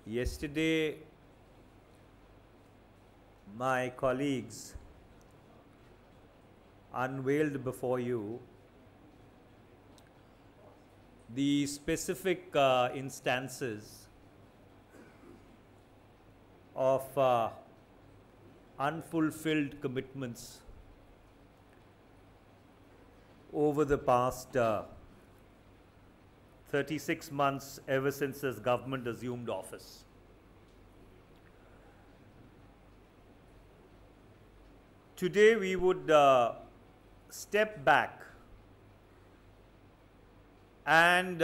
Yesterday, my colleagues unveiled before you the specific instances of unfulfilled commitments over the past 36 months ever since this government assumed office. Today we would step back and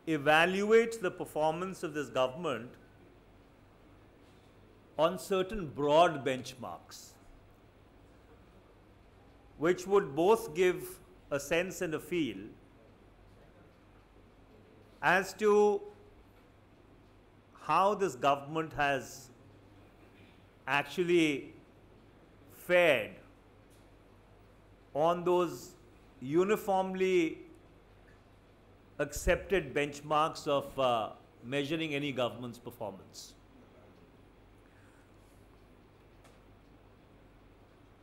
evaluate the performance of this government on certain broad benchmarks, which would both give a sense and a feel as to how this government has actually fared on those uniformly accepted benchmarks of measuring any government's performance.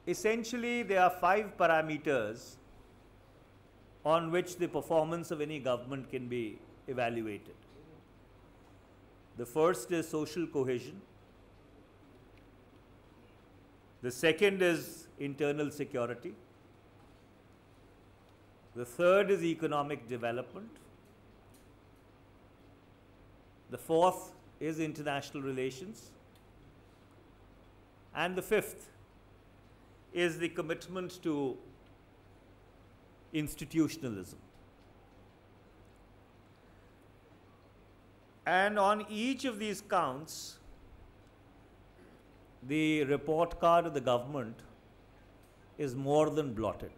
Essentially, there are 5 parameters on which the performance of any government can be evaluated. The first is social cohesion. The second is internal security. The third is economic development. The fourth is international relations. And the fifth is the commitment to institutionalism. And on each of these counts, the report card of the government is more than blotted.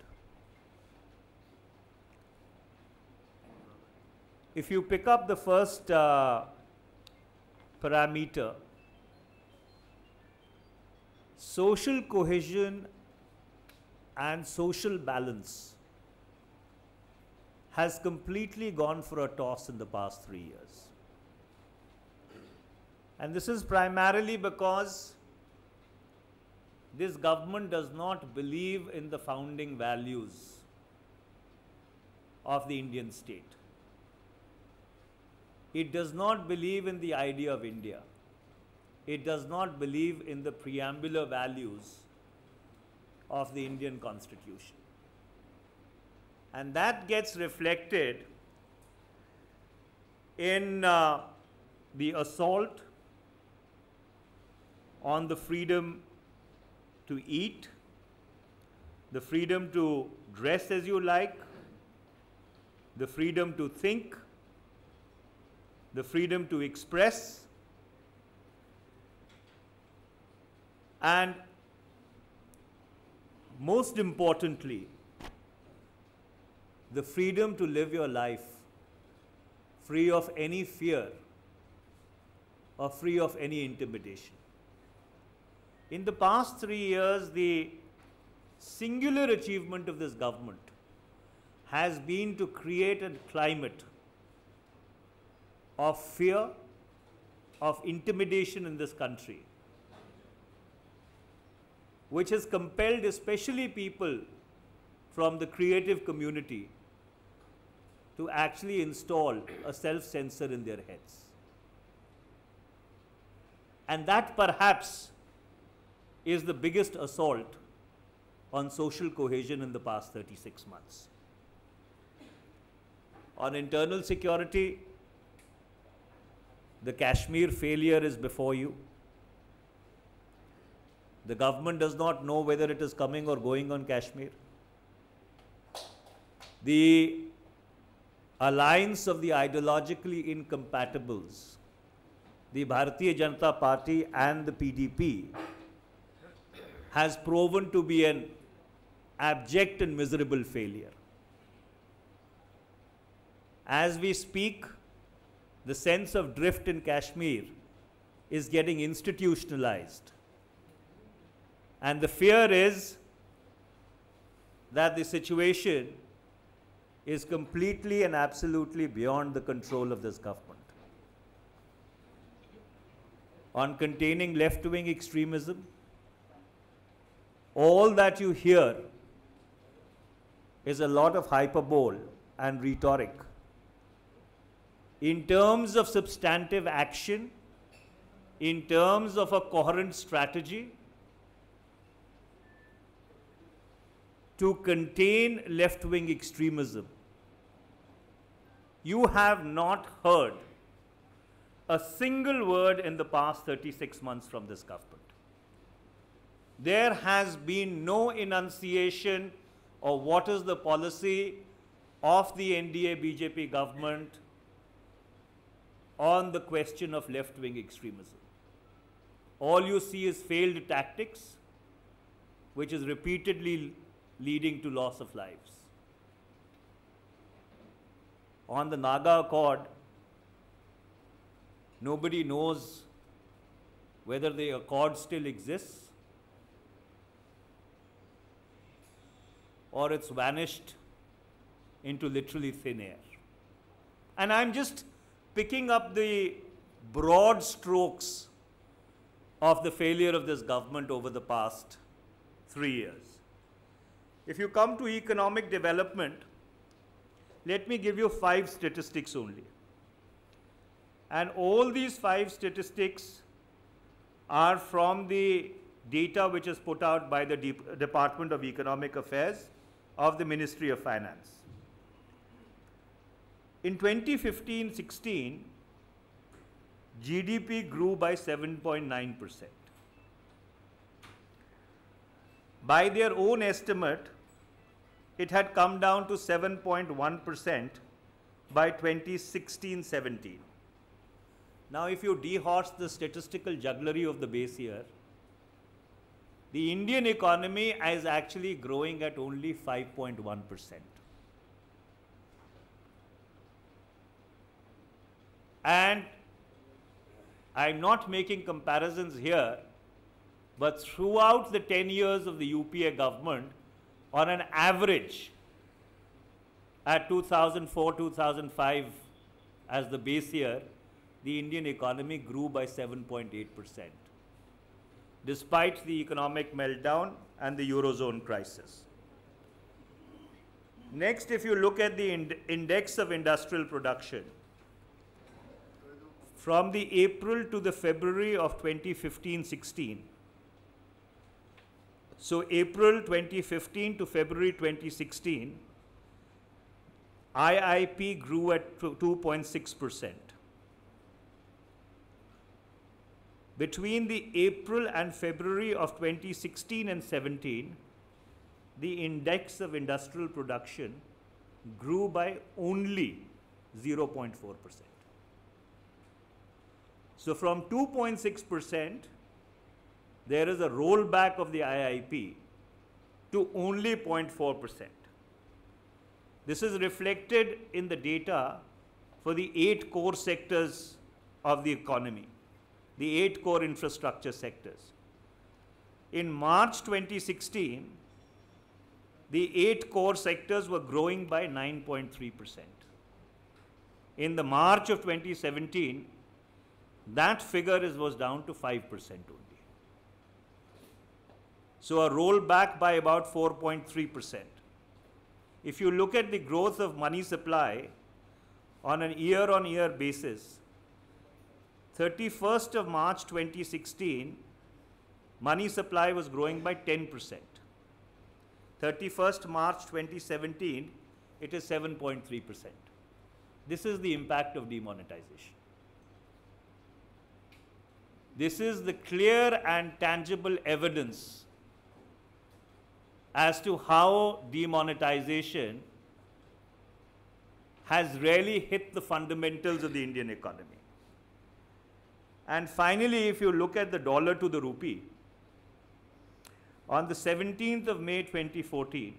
If you pick up the first parameter, social cohesion and social balance has completely gone for a toss in the past 3 years. And this is primarily because this government does not believe in the founding values of the Indian state. It does not believe in the idea of India. It does not believe in the preambular values of the Indian Constitution. And that gets reflected in the assault on the freedom to eat, the freedom to dress as you like, the freedom to think, the freedom to express, and most importantly, the freedom to live your life free of any fear or free of any intimidation. In the past 3 years, the singular achievement of this government has been to create a climate of fear, of intimidation in this country, which has compelled especially people from the creative community to actually install a self-censor in their heads. And that perhaps is the biggest assault on social cohesion in the past 36 months. On internal security, the Kashmir failure is before you. The government does not know whether it is coming or going on Kashmir. The alliance of the ideologically incompatibles, the Bharatiya Janata Party and the PDP, has proven to be an abject and miserable failure. As we speak, the sense of drift in Kashmir is getting institutionalized. And the fear is that the situation is completely and absolutely beyond the control of this government. on containing left-wing extremism, all that you hear is a lot of hyperbole and rhetoric. In terms of substantive action, in terms of a coherent strategy to contain left-wing extremism, you have not heard a single word in the past 36 months from this government. There has been no enunciation of what is the policy of the NDA-BJP government on the question of left-wing extremism. All you see is failed tactics, which is repeatedly leading to loss of lives. On the Naga Accord, nobody knows whether the accord still exists or it's vanished into literally thin air. And I'm just picking up the broad strokes of the failure of this government over the past 3 years. If you come to economic development, let me give you 5 statistics only. And all these 5 statistics are from the data which is put out by the Department of Economic Affairs of the Ministry of Finance. In 2015-16, GDP grew by 7.9%. By their own estimate, it had come down to 7.1% by 2016-17. Now, if you dehorse the statistical jugglery of the base year, the Indian economy is actually growing at only 5.1%. And I'm not making comparisons here, but throughout the 10 years of the UPA government, on an average, at 2004-2005 as the base year, the Indian economy grew by 7.8%, despite the economic meltdown and the Eurozone crisis. Next, if you look at the index of industrial production, from the April to the February of 2015-16, so April 2015 to February 2016, IIP grew at 2.6%. Between the April and February of 2016 and 17, the index of industrial production grew by only 0.4%. So from 2.6%, there is a rollback of the IIP to only 0.4%. This is reflected in the data for the 8 core sectors of the economy, the 8 core infrastructure sectors. In March 2016, the 8 core sectors were growing by 9.3%. In the March of 2017, that figure was down to 5% only. So a rollback by about 4.3%. If you look at the growth of money supply on an year-on-year basis, 31st of March 2016, money supply was growing by 10%. 31st March 2017, it is 7.3%. This is the impact of demonetization. This is the clear and tangible evidence as to how demonetization has really hit the fundamentals of the Indian economy. And finally, if you look at the dollar to the rupee, on the 17th of May 2014,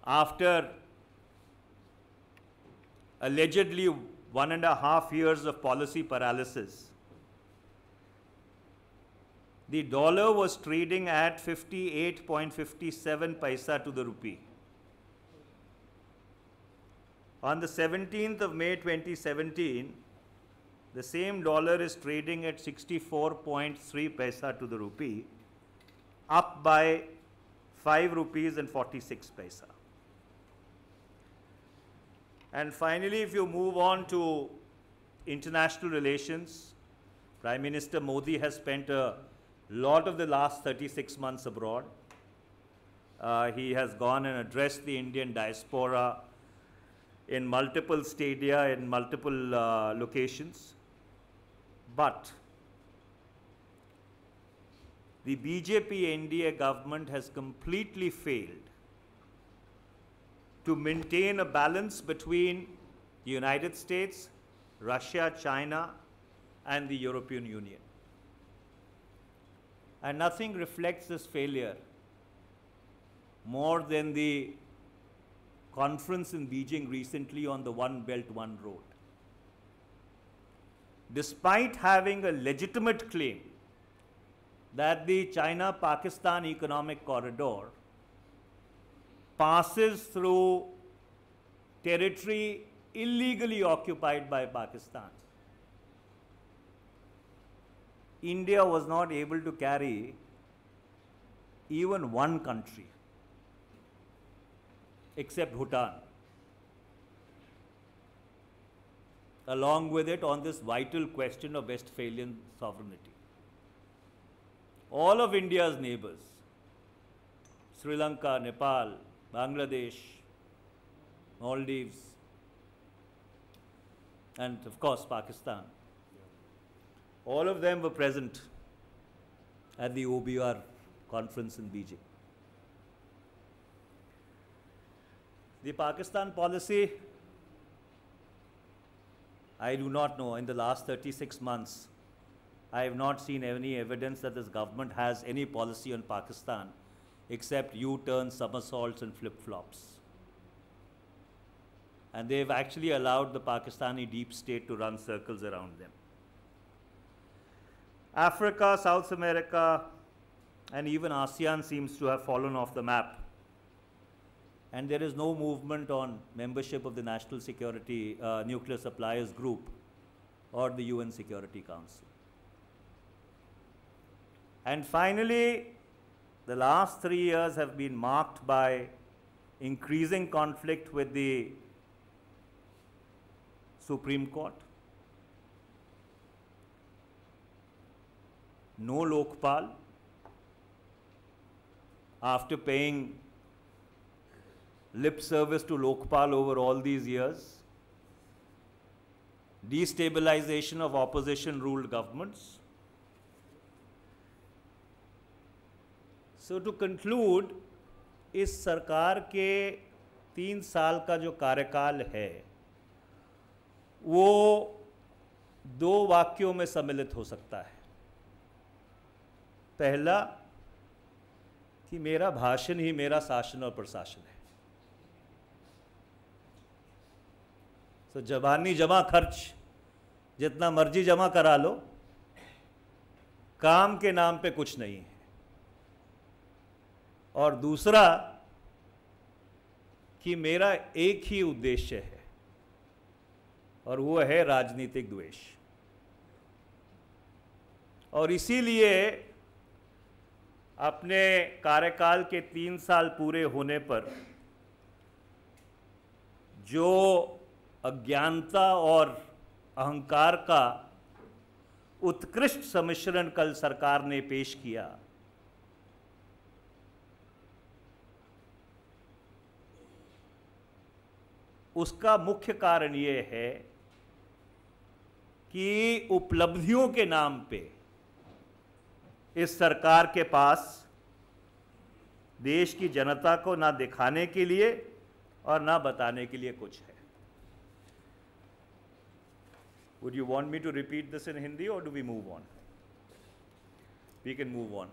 after allegedly 1.5 years of policy paralysis, the dollar was trading at 58.57 paisa to the rupee. On the 17th of May 2017, the same dollar is trading at 64.3 paisa to the rupee, up by 5 rupees and 46 paisa. And finally, if you move on to international relations, Prime Minister Modi has spent a lot of the last 36 months abroad. He has gone and addressed the Indian diaspora in multiple stadia, in multiple locations. But the BJP NDA government has completely failed to maintain a balance between the United States, Russia, China, and the European Union. And nothing reflects this failure more than the conference in Beijing recently on the One Belt, One Road. Despite having a legitimate claim that the China-Pakistan economic corridor passes through territory illegally occupied by Pakistan, India was not able to carry even one country except Bhutan along with it on this vital question of Westphalian sovereignty. All of India's neighbors, Sri Lanka, Nepal, Bangladesh, Maldives, and of course Pakistan, all of them were present at the OBR conference in Beijing. The Pakistan policy, I do not know. In the last 36 months, I have not seen any evidence that this government has any policy on Pakistan except U-turns, somersaults, and flip-flops. And they've actually allowed the Pakistani deep state to run circles around them. Africa, South America, and even ASEAN seems to have fallen off the map. And there is no movement on membership of the National Security Nuclear Suppliers Group or the UN Security Council. And finally, the last 3 years have been marked by increasing conflict with the Supreme Court. No Lokpal. After paying lip service to Lokpal over all these years, destabilization of opposition-ruled governments. So to conclude, इस सरकार के 3 साल का जो कार्यकाल है वो 2 वाक्यों में सम्मिलित हो सकता है. पहला कि मेरा भाषण ही मेरा शासन और प्रशासन है. तो जबानी जमा खर्च जितना मर्जी जमा करा लो, काम के नाम पे कुछ नहीं है. और दूसरा कि मेरा एक ही उद्देश्य है और वो है राजनीतिक द्वेष. और इसीलिए अपने कार्यकाल के 3 साल पूरे होने पर जो अज्ञानता और अहंकार का उत्कृष्ट सम्मिश्रण कल सरकार ने पेश किया, उसका मुख्य कारण ये है कि उपलब्धियों के नाम पे इस सरकार के पास देश की जनता को ना दिखाने के लिए और ना बताने के लिए कुछ है. Would you want me to repeat this in Hindi or do we move on? We can move on.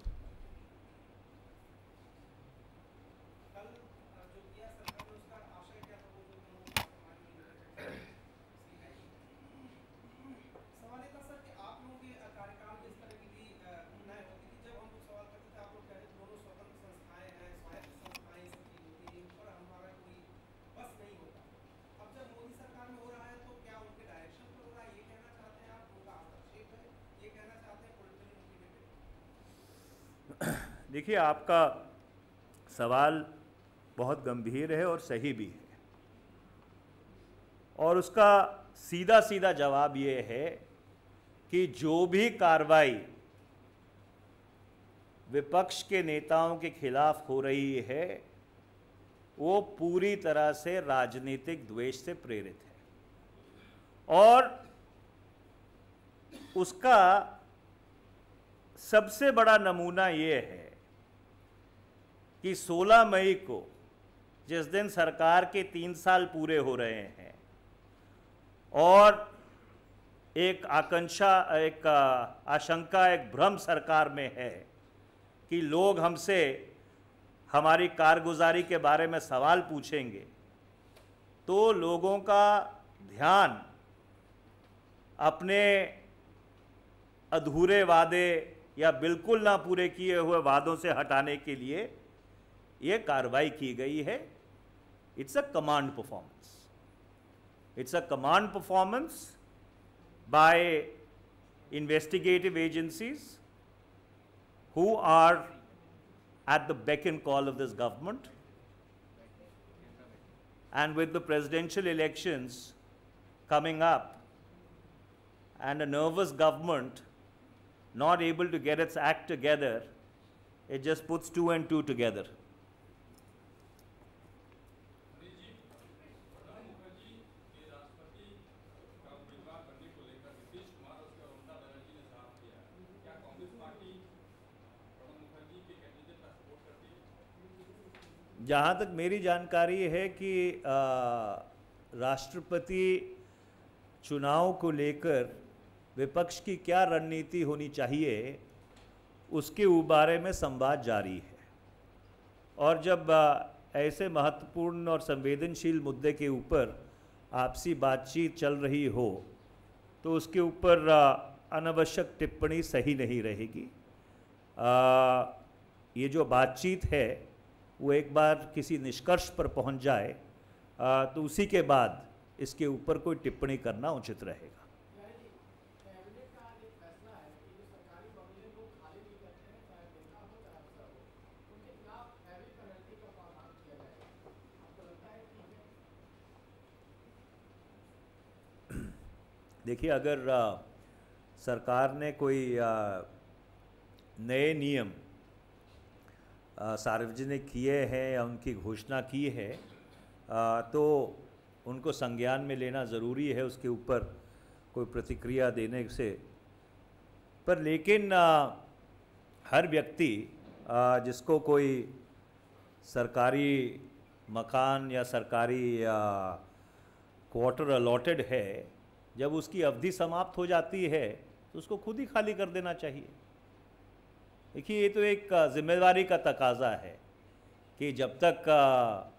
देखिए, आपका सवाल बहुत गंभीर है और सही भी है, और उसका सीधा सीधा जवाब ये है कि जो भी कार्रवाई विपक्ष के नेताओं के खिलाफ हो रही है वो पूरी तरह से राजनीतिक द्वेष से प्रेरित है, और उसका सबसे बड़ा नमूना ये है कि 16 मई को, जिस दिन सरकार के 3 साल पूरे हो रहे हैं और एक आशंका, एक भ्रम सरकार में है कि लोग हमसे हमारी कारगुजारी के बारे में सवाल पूछेंगे, तो लोगों का ध्यान अपने अधूरे वादे या बिल्कुल ना पूरे किए हुए वादों से हटाने के लिए ये कार्रवाई की गई है। It's a command performance, it's a command performance by investigative agencies who are at the beck and call of this government, and with the presidential elections coming up and a nervous government not able to get its act together, it just puts 2 and 2 together. जहाँ तक मेरी जानकारी है कि राष्ट्रपति चुनाव को लेकर विपक्ष की क्या रणनीति होनी चाहिए उसके बारे में संवाद जारी है, और जब ऐसे महत्वपूर्ण और संवेदनशील मुद्दे के ऊपर आपसी बातचीत चल रही हो तो उसके ऊपर अनावश्यक टिप्पणी सही नहीं रहेगी। ये जो बातचीत है वो एक बार किसी निष्कर्ष पर पहुंच जाए तो उसी के बाद इसके ऊपर कोई टिप्पणी करना उचित रहेगा। देखिए, अगर सरकार ने कोई नए नियम सार्वजनिक किए हैं या उनकी घोषणा की है तो उनको संज्ञान में लेना ज़रूरी है, उसके ऊपर कोई प्रतिक्रिया देने से। पर लेकिन हर व्यक्ति जिसको कोई सरकारी मकान या सरकारी क्वार्टर अलॉटेड है, जब उसकी अवधि समाप्त हो जाती है तो उसको खुद ही खाली कर देना चाहिए। देखिए, ये तो एक जिम्मेदारी का तकाजा है कि जब तक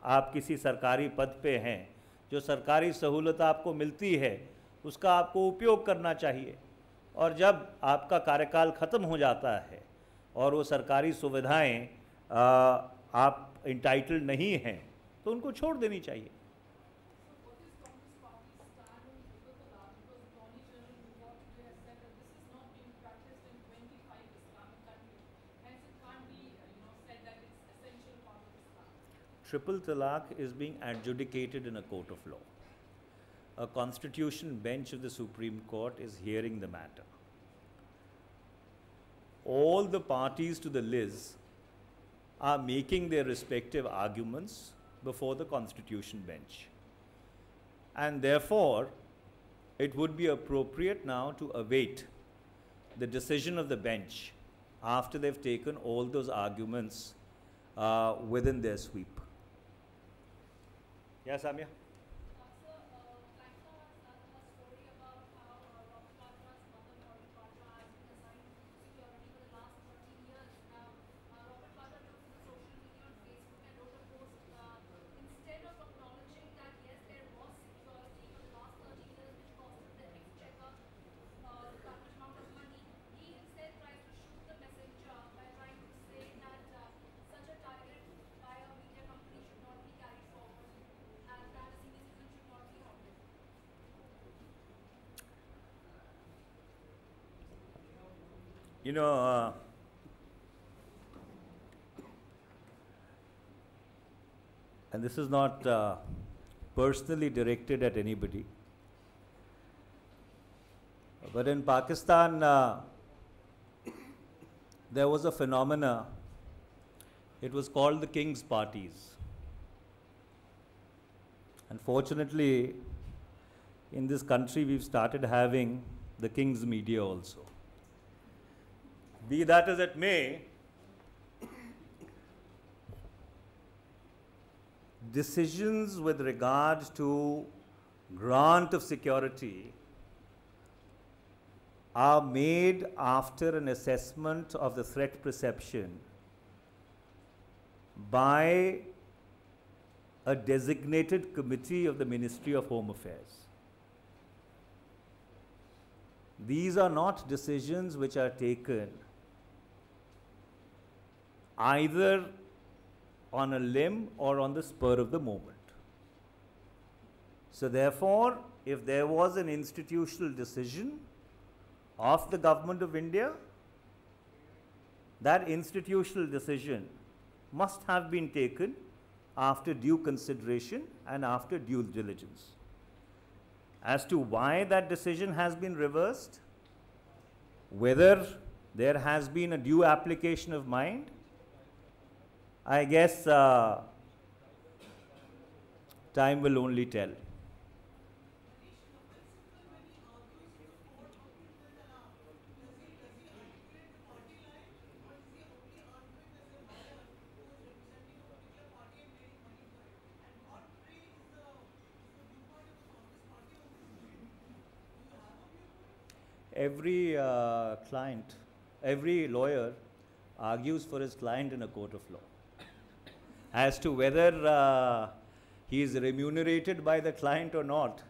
आप किसी सरकारी पद पे हैं, जो सरकारी सहूलत आपको मिलती है उसका आपको उपयोग करना चाहिए, और जब आपका कार्यकाल ख़त्म हो जाता है और वो सरकारी सुविधाएं आप इंटाइटल्ड नहीं हैं तो उनको छोड़ देनी चाहिए। Triple talaq is being adjudicated in a court of law. A constitution bench of the Supreme Court is hearing the matter. All the parties to the Liz are making their respective arguments before the constitution bench. And therefore, it would be appropriate now to await the decision of the bench after they've taken all those arguments within their sweep. Yes, Samia? You know, and this is not personally directed at anybody, but in Pakistan, there was a phenomena. It was called the King's Parties. Unfortunately, in this country, we've started having the King's media also. Be that as it may, decisions with regard to grant of security are made after an assessment of the threat perception by a designated committee of the Ministry of Home Affairs. These are not decisions which are taken either on a limb or on the spur of the moment. So therefore, if there was an institutional decision of the Government of India, that institutional decision must have been taken after due consideration and after due diligence. As to why that decision has been reversed, whether there has been a due application of mind, I guess time will only tell. Every client, every lawyer argues for his client in a court of law. As to whether he is remunerated by the client or not,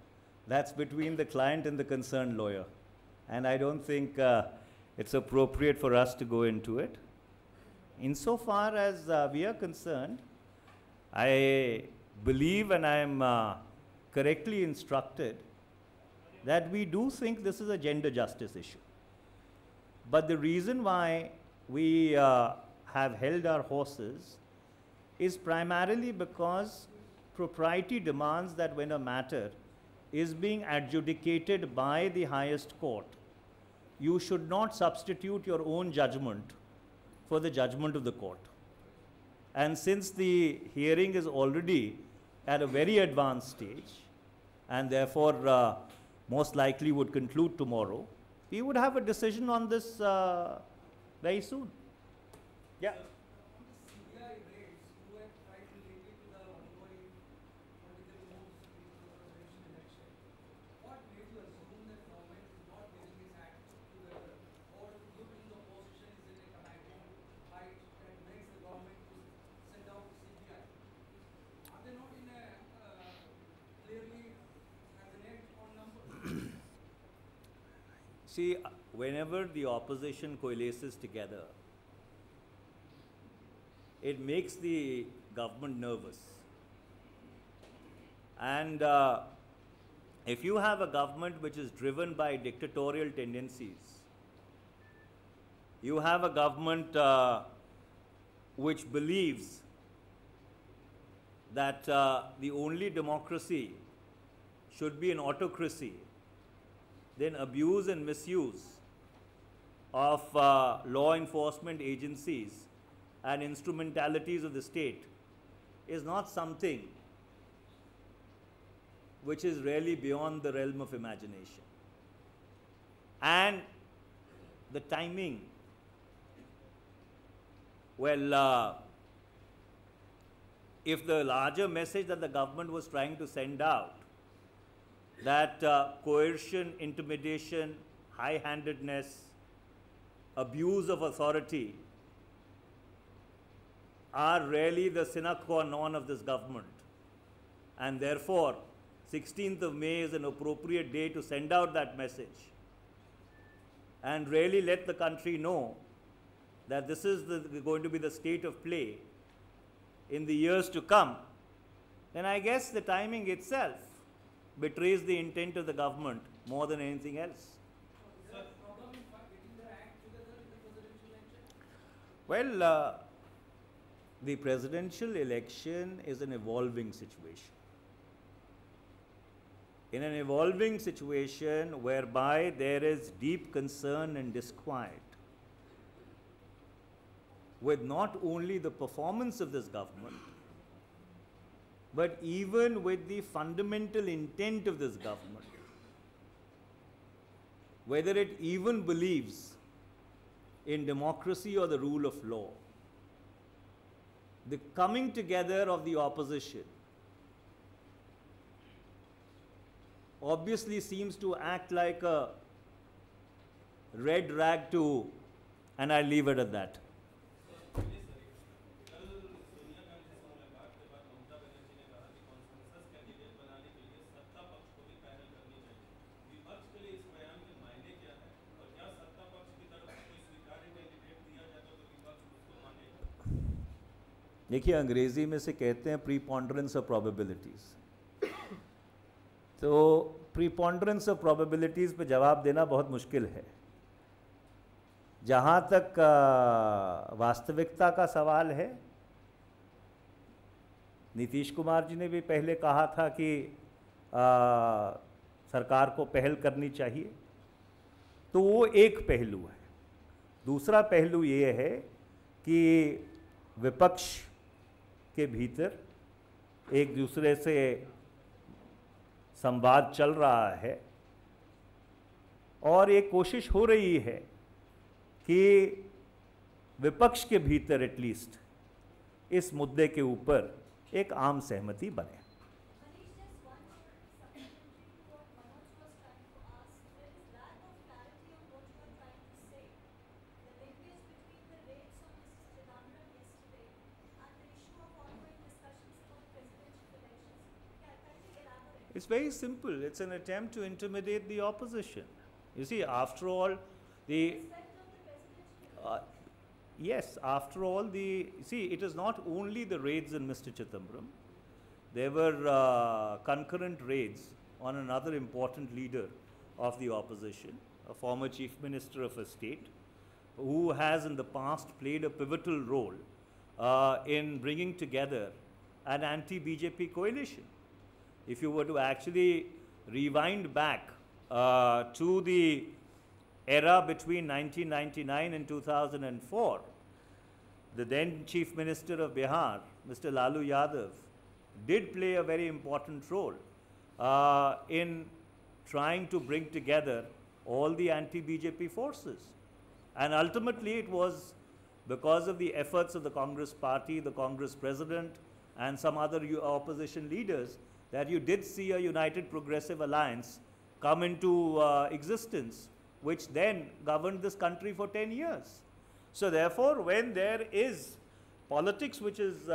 that's between the client and the concerned lawyer. And I don't think it's appropriate for us to go into it. Insofar as we are concerned, I believe, and I am correctly instructed, that we do think this is a gender justice issue. But the reason why we have held our horses is primarily because propriety demands that when a matter is being adjudicated by the highest court, you should not substitute your own judgment for the judgment of the court. And since the hearing is already at a very advanced stage, and therefore most likely would conclude tomorrow, we would have a decision on this very soon. Yeah. See, whenever the opposition coalesces together, it makes the government nervous. And if you have a government which is driven by dictatorial tendencies, you have a government which believes that the only democracy should be an autocracy, then abuse and misuse of law enforcement agencies and instrumentalities of the state is not something which is really beyond the realm of imagination. And the timing, well, if the larger message that the government was trying to send out, that coercion, intimidation, high-handedness, abuse of authority are really the sine qua non of this government. And therefore, 16th of May is an appropriate day to send out that message and really let the country know that this is going to be the state of play in the years to come. Then I guess the timing itself betrays the intent of the government more than anything else. Is there a problem in getting the act together in the presidential election? Well, the presidential election is an evolving situation. In an evolving situation whereby there is deep concern and disquiet with not only the performance of this government, but even with the fundamental intent of this government, whether it even believes in democracy or the rule of law. The coming together of the opposition obviously seems to act like a red rag to, and I'll leave it at that. देखिए अंग्रेजी में से कहते हैं preponderance of probabilities, तो preponderance of probabilities पे जवाब देना बहुत मुश्किल है। जहाँ तक वास्तविकता का सवाल है, नीतीश कुमार जी ने भी पहले कहा था कि सरकार को पहल करनी चाहिए, तो वो एक पहलू है। दूसरा पहलू ये है कि विपक्ष के भीतर एक दूसरे से संवाद चल रहा है और एक कोशिश हो रही है कि विपक्ष के भीतर एटलीस्ट इस मुद्दे के ऊपर एक आम सहमति बने। It's very simple. It's an attempt to intimidate the opposition. You see, after all, yes, after all, it is not only the raids in Mr. Chidambaram. There were concurrent raids on another important leader of the opposition, a former chief minister of a state, who has in the past played a pivotal role in bringing together an anti-BJP coalition. If you were to actually rewind back to the era between 1999 and 2004, the then Chief Minister of Bihar, Mr. Lalu Yadav, did play a very important role in trying to bring together all the anti-BJP forces. And ultimately it was because of the efforts of the Congress party, the Congress president, and some other opposition leaders that you did see a United Progressive Alliance come into existence, which then governed this country for 10 years. So therefore, when there is politics which is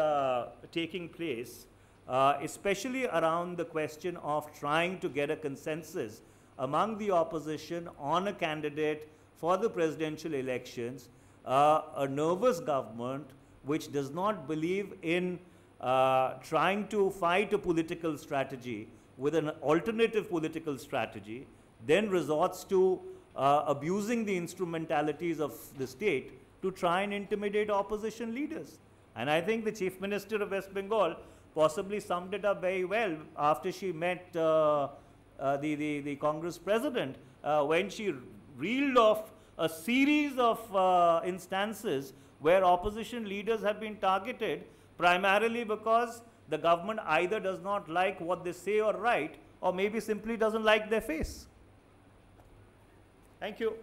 taking place, especially around the question of trying to get a consensus among the opposition on a candidate for the presidential elections, a nervous government which does not believe in trying to fight a political strategy with an alternative political strategy, then resorts to abusing the instrumentalities of the state to try and intimidate opposition leaders. And I think the Chief Minister of West Bengal possibly summed it up very well after she met the Congress president, when she reeled off a series of instances where opposition leaders have been targeted primarily because the government either does not like what they say or write, or maybe simply doesn't like their face. Thank you.